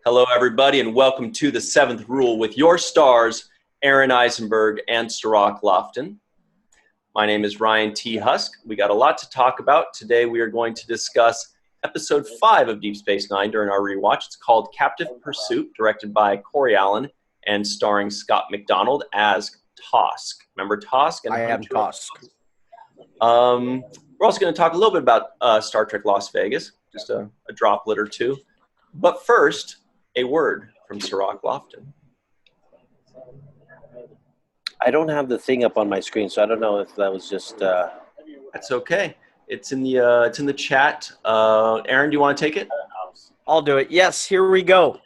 Hello, everybody, and welcome to the Seventh Rule with your stars, Aron Eisenberg and Cirroc Lofton. My name is Ryan T. Husk. We got a lot to talk about. Today we are going to discuss Episode 5 of Deep Space Nine during our rewatch. It's called Captive Pursuit, directed by Corey Allen and starring Scott McDonald as Tosk. Remember Tosk? And I am Tosk. We're also going to talk a little bit about Star Trek Las Vegas, just a droplet or two. But first, a word from Cirroc Lofton. I don't have the thing up on my screen, so I don't know if that was just. That's okay. It's in the chat. Aron, do you want to take it? I'll do it. Yes, here we go.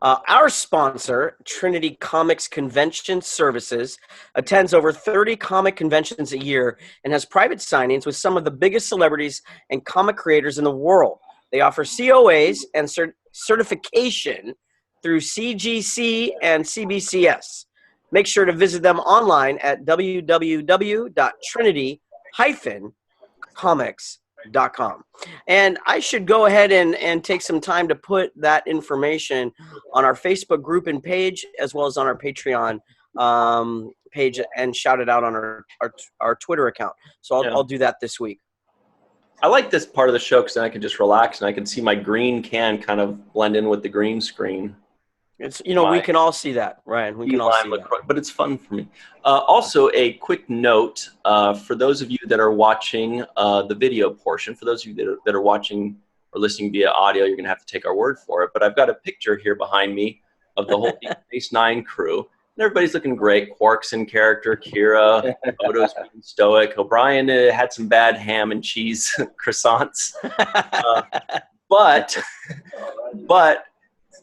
Our sponsor, Trinity Comics Convention Services, attends over 30 comic conventions a year and has private signings with some of the biggest celebrities and comic creators in the world. They offer COAs and certification through CGC and CBCS. Make sure to visit them online at www.trinity-comics.com. And I should go ahead and take some time to put that information on our Facebook group and page, as well as on our Patreon page, and shout it out on our Twitter account. So I'll do that this week. I like this part of the show because then I can just relax and I can see my green can kind of blend in with the green screen. It's we can all see that, Ryan. We can all see that. But it's fun for me. Also, a quick note for those of you that are watching the video portion. For those of you that are watching or listening via audio, you're going to have to take our word for it. But I've got a picture here behind me of the whole Deep Space Nine crew. And everybody's looking great. Quark's in character. Kira, Odo's being stoic. O'Brien had some bad ham and cheese croissants. But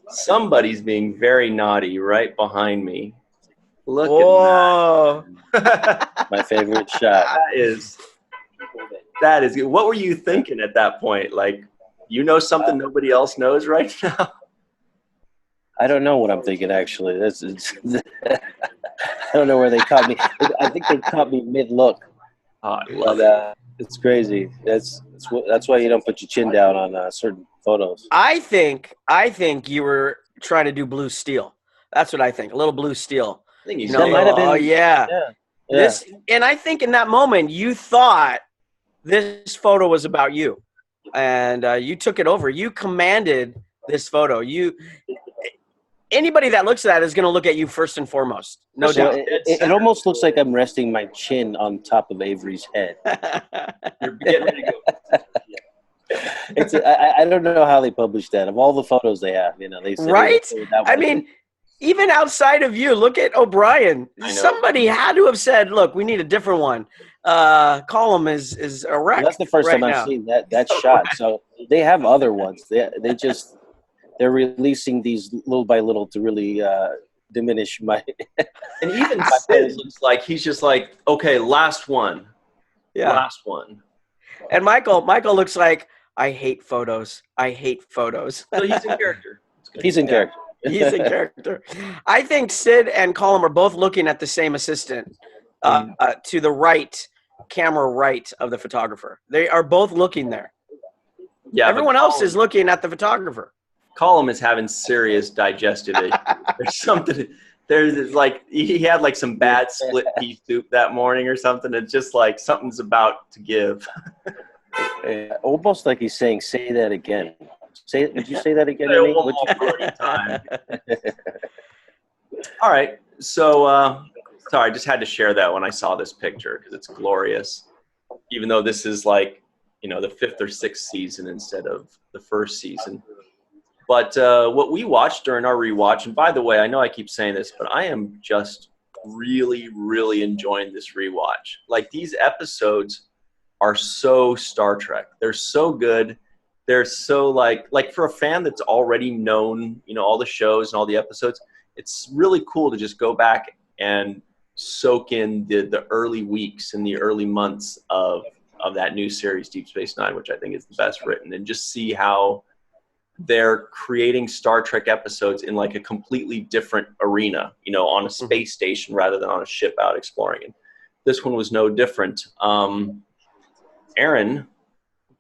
somebody's being very naughty right behind me. Look at that. My favorite shot. That is good. What were you thinking at that point? Like, something nobody else knows right now? I don't know what I'm thinking, actually. I don't know where they caught me. I think they caught me mid-look. Oh, I love it. It's crazy. That's why you don't put your chin down on certain photos. I think you were trying to do blue steel. That's what I think. A little blue steel. I think that might have been. Oh yeah. This, and I think in that moment you thought this photo was about you, and you took it over. You commanded this photo. Anybody that looks at that is going to look at you first and foremost. No doubt. It almost looks like I'm resting my chin on top of Avery's head. You're getting ready to go. I don't know how they published that. Of all the photos they have, they said right. I mean, even outside of you, look at O'Brien. Somebody had to have said, "Look, we need a different one." Column is erect. Well, that's the first time I've seen that shot. So they have other ones. They're releasing these little by little to really diminish my. And even Sid looks like he's just like, okay, last one. Yeah. Last one. And Michael looks like, I hate photos. I hate photos. So he's in character. He's in character. He's in character. I think Sid and Column are both looking at the same assistant to the right, camera right of the photographer. They are both looking there. Yeah. Everyone else is looking at the photographer. Column is having serious digestive issues. There's like he had like some bad split pea soup that morning or something. It's just like something's about to give. Almost like he's saying, "Say that again." Would you say that again? Time. All right. So sorry, I just had to share that when I saw this picture because it's glorious. Even though this is like the 5th or 6th season instead of the first season. But what we watched during our rewatch, and by the way, I know I keep saying this, but I am just really, really enjoying this rewatch. Like, these episodes are so Star Trek. They're so good. They're so, like for a fan that's already known, all the shows and all the episodes, it's really cool to just go back and soak in the early weeks and the early months of that new series, Deep Space Nine, which I think is the best written, and just see how they're creating Star Trek episodes in like a completely different arena, on a space station rather than on a ship out exploring. And this one was no different. Aron,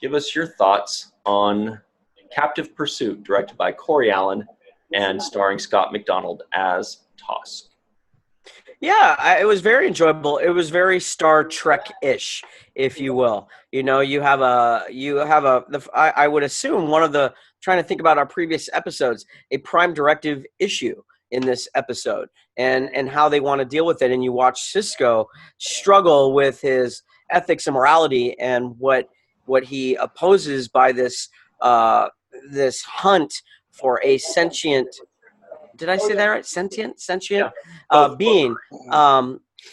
give us your thoughts on Captive Pursuit, directed by Corey Allen and starring Scott McDonald as Tusk. Yeah, it was very enjoyable. It was very Star Trek-ish, if you will. You know, I would assume one of the, trying to think about our previous episodes, a Prime Directive issue in this episode and how they want to deal with it. And you watch Sisko struggle with his ethics and morality and what he opposes by this this hunt for a sentient. Did I say that right? Sentient being,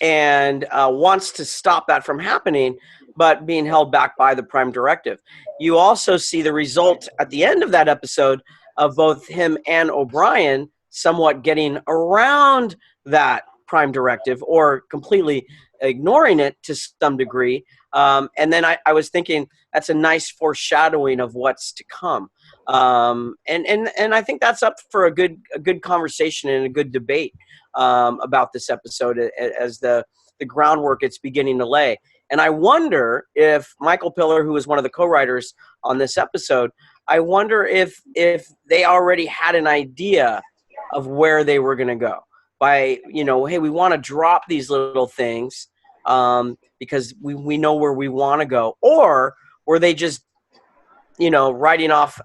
and wants to stop that from happening, but being held back by the Prime Directive. You also see the result at the end of that episode of both him and O'Brien somewhat getting around that Prime Directive or completely ignoring it to some degree. And then I was thinking that's a nice foreshadowing of what's to come. And I think that's up for a good conversation and a good debate about this episode as the groundwork it's beginning to lay. And I wonder if Michael Piller, who was one of the co-writers on this episode, I wonder if they already had an idea of where they were going to go by, hey, we want to drop these little things because we know where we want to go, or were they just riding off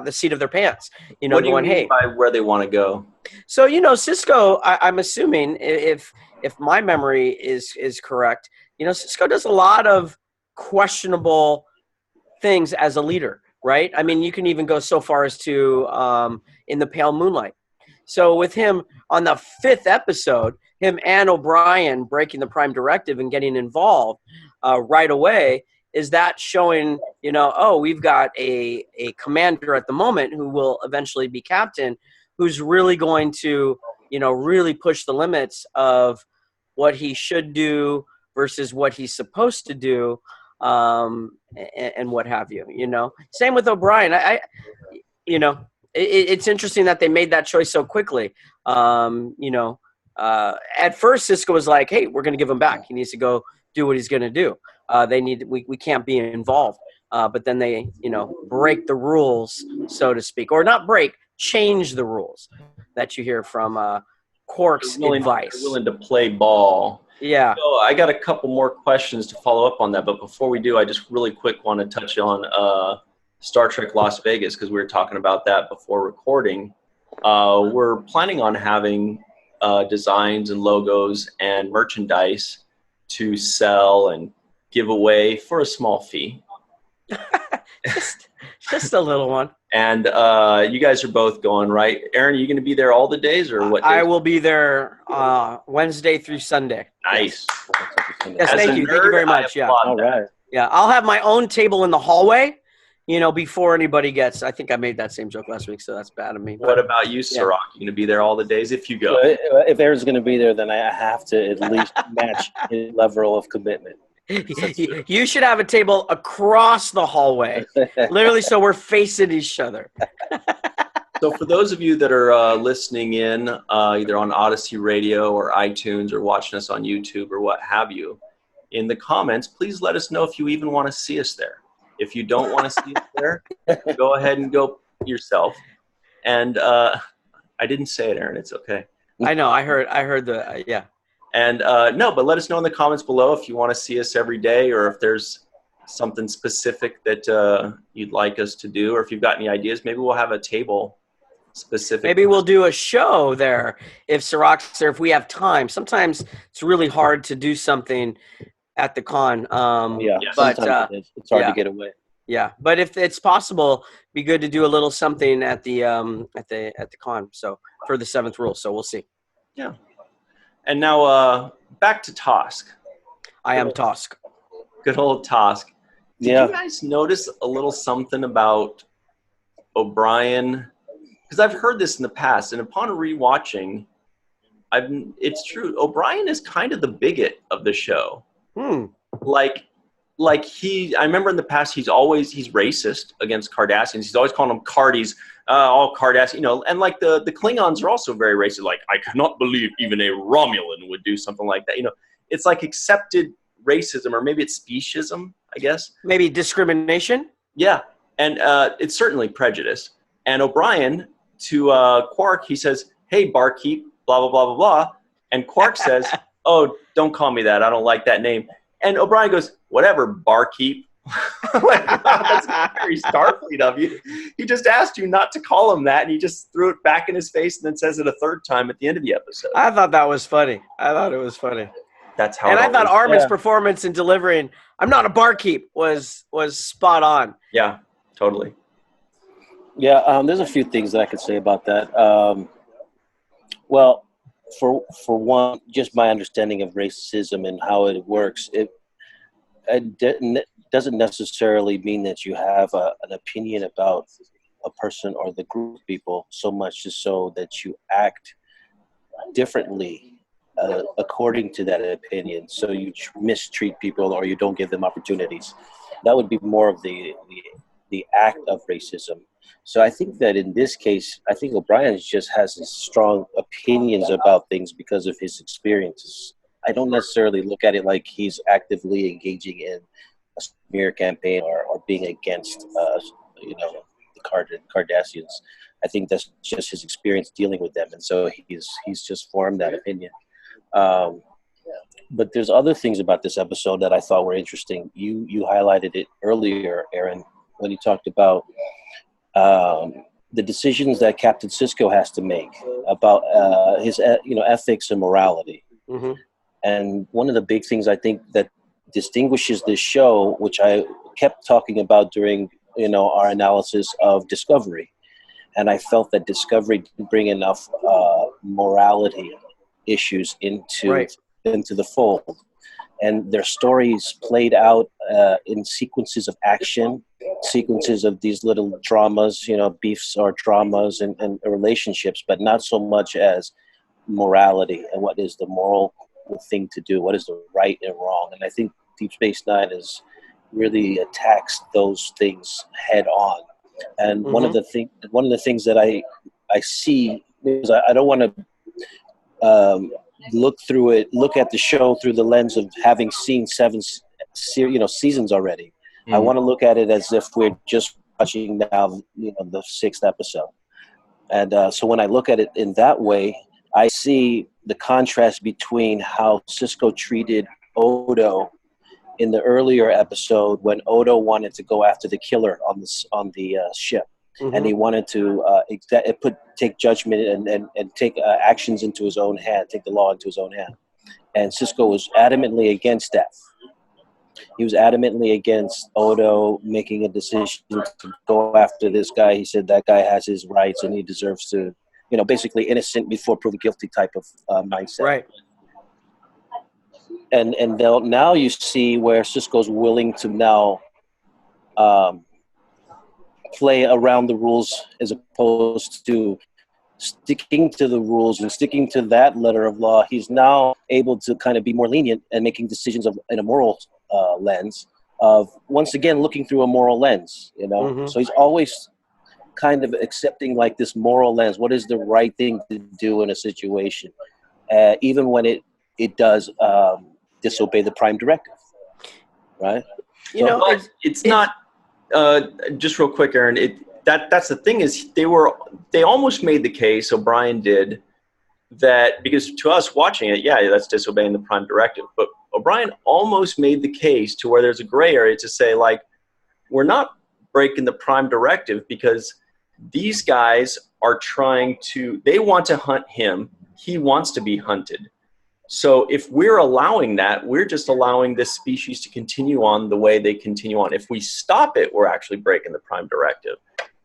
the seat of their pants, what do you mean by where they want to go? So, Sisko, I'm assuming if my memory is correct, Sisko does a lot of questionable things as a leader, right? I mean, you can even go so far as to in the Pale Moonlight. So with him on the 5th episode, him and O'Brien breaking the Prime Directive and getting involved right away, is that showing, we've got a commander at the moment who will eventually be captain, who's really going to, really push the limits of what he should do versus what he's supposed to do, and what have you, Same with O'Brien. It's interesting that they made that choice so quickly. At first Sisko was like, hey, we're going to give him back. He needs to go do what he's going to do. We can't be involved. But then they, break the rules, so to speak, or not break, change the rules that you hear from Quark's advice. They're willing to play ball. Yeah. So I got a couple more questions to follow up on that. But before we do, I just really quick want to touch on Star Trek Las Vegas, because we were talking about that before recording. We're planning on having designs and logos and merchandise to sell and give away for a small fee. just a little one. And you guys are both going, right? Aron, are you going to be there all the days, or what days? I will be there Wednesday through Sunday. Nice. Yes, thank you. Thank you very much. Yeah. All right. Yeah, I'll have my own table in the hallway, before anybody gets. I think I made that same joke last week, so that's bad of me. What about you, Cirroc? You going to be there all the days if you go? If Aron's going to be there, then I have to at least match his level of commitment. You should have a table across the hallway, literally, so we're facing each other. So for those of you that are listening in, either on Odyssey Radio or iTunes, or watching us on YouTube or what have you, in the comments, please let us know if you even want to see us there. If you don't want to see us there, go ahead and go yourself. And I didn't say it, Aron. It's okay. I know. I heard the yeah. And no, but let us know in the comments below if you want to see us every day, or if there's something specific that you'd like us to do, or if you've got any ideas. Maybe we'll have a table specific. Maybe we'll do a show there if Cirroc's there, if we have time. Sometimes it's really hard to do something at the con. But it's hard to get away. Yeah, but if it's possible, it'd be good to do a little something at the con. So for the 7th rule. So we'll see. Yeah. And now back to Tusk. I am Tusk. Good old Tusk. Did you guys notice a little something about O'Brien? Because I've heard this in the past, and upon rewatching, it's true. O'Brien is kind of the bigot of the show. Like I remember in the past, he's racist against Cardassians. He's always calling them Cardies, all Cardassian, and like the Klingons are also very racist. Like, I cannot believe even a Romulan would do something like that. It's like accepted racism, or maybe it's speciesism, I guess. Maybe discrimination. Yeah, and it's certainly prejudice. And O'Brien, Quark, he says, "Hey, barkeep, blah blah blah blah blah," and Quark says, "Oh, don't call me that. I don't like that name." And O'Brien goes, "Whatever, barkeep." Like, wow, that's very Starfleet of you. He just asked you not to call him that, and he just threw it back in his face and then says it a third time at the end of the episode. I thought that was funny. I thought it was funny. That's how. And I thought Armin's Yeah. performance in delivering "I'm not a barkeep" was spot on. Yeah, totally. Yeah, there's a few things that I could say about that. Well, for one, just my understanding of racism and how it works, it doesn't necessarily mean that you have an opinion about a person or the group of people so much as so that you act differently according to that opinion. So you mistreat people or you don't give them opportunities. That would be more of the act of racism. So I think that in this case, I think O'Brien just has his strong opinions about things because of his experiences. I don't necessarily look at it like he's actively engaging in a smear campaign or being against, the Cardassians. I think that's just his experience dealing with them, and so he's just formed that opinion. But there's other things about this episode that I thought were interesting. You highlighted it earlier, Aaron, when you talked about the decisions that Captain Sisko has to make about his ethics and morality. Mm-hmm. And one of the big things I think that distinguishes this show, which I kept talking about during our analysis of Discovery, and I felt that Discovery didn't bring enough morality issues into the fold, and their stories played out in sequences of action, sequences of these little dramas, beefs or dramas and relationships, but not so much as morality and what is the moral thing to do, what is the right and wrong. And I think Deep Space Nine really attacks those things head on. And one of the things that I see is I don't want to look at the show through the lens of having seen 7 seasons already. I want to look at it as if we're just watching now the 6th episode. And so when I look at it in that way, I see the contrast between how Sisko treated Odo in the earlier episode when Odo wanted to go after the killer on the ship. Mm-hmm. And he wanted to take judgment and take actions into his own hand, take the law into his own hand. And Sisko was adamantly against that. He was adamantly against Odo making a decision to go after this guy. He said that guy has his rights and he deserves to, basically innocent before proven guilty type of mindset. Right. And now you see where Sisko's willing to now play around the rules as opposed to sticking to the rules and sticking to that letter of law. He's now able to kind of be more lenient and making decisions in a moral lens of, once again, looking through a moral lens, Mm-hmm. So he's always kind of accepting like this moral lens. What is the right thing to do in a situation? Even when it does disobey the Prime Directive, right? It's not, just real quick, Aaron, that's the thing is they almost made the case, O'Brien did, that because to us watching it, yeah, that's disobeying the Prime Directive, but O'Brien almost made the case to where there's a gray area to say, like, we're not breaking the Prime Directive because these guys are they want to hunt him. He wants to be hunted. So if we're allowing that, we're just allowing this species to continue on the way they continue on. If we stop it, we're actually breaking the Prime Directive.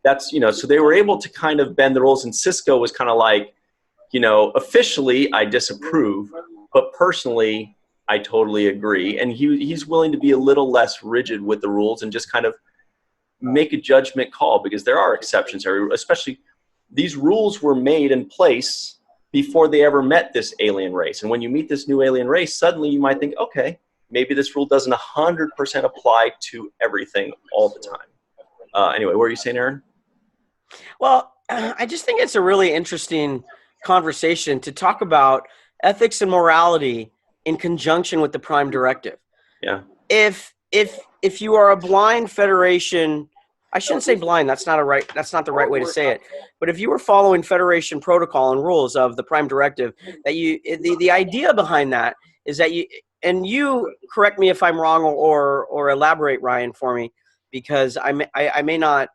That's, so they were able to kind of bend the rules, and Sisko was kind of like, officially I disapprove, but personally I totally agree. And he's willing to be a little less rigid with the rules and just kind of make a judgment call, because there are exceptions here, especially these rules were made in place before they ever met this alien race. And when you meet this new alien race, suddenly you might think, okay, maybe this rule doesn't 100% apply to everything all the time. Anyway, what were you saying, Aaron? Well, I just think it's a really interesting conversation to talk about ethics and morality in conjunction with the Prime Directive. Yeah. If you are a blind Federation I shouldn't say blind. That's not the right way to say it. But if you were following Federation protocol and rules of the Prime Directive, that the idea behind that is that you correct me if I'm wrong or elaborate, Ryan, for me, because I may not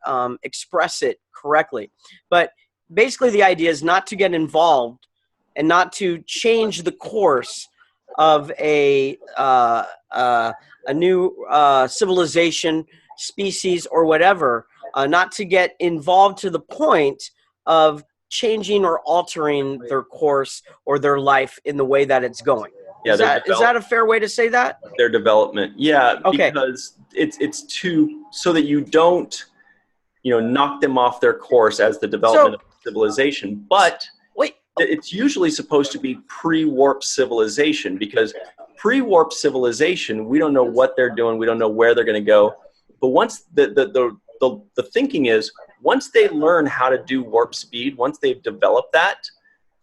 express it correctly. But basically, the idea is not to get involved and not to change the course of a new civilization, species, or whatever, not to get involved to the point of changing or altering their course or their life in the way that it's going. Yeah, Is that a fair way to say that? Their development, yeah, Okay. because it's too so that you don't, knock them off their course as the development of civilization. But wait, it's usually supposed to be pre-warp civilization, because pre-warp civilization, we don't know what they're doing, we don't know where they're going to go. But once the thinking is, once they learn how to do warp speed, once they've developed that,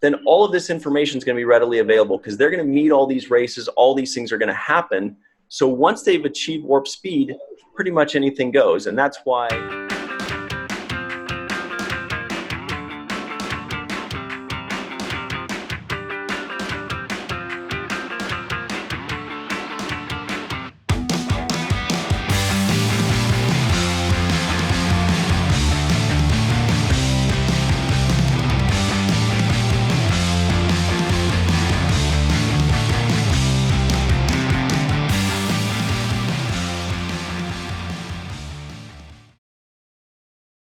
then all of this information is going to be readily available, because they're going to meet all these races, all these things are going to happen. So once they've achieved warp speed, pretty much anything goes. And that's why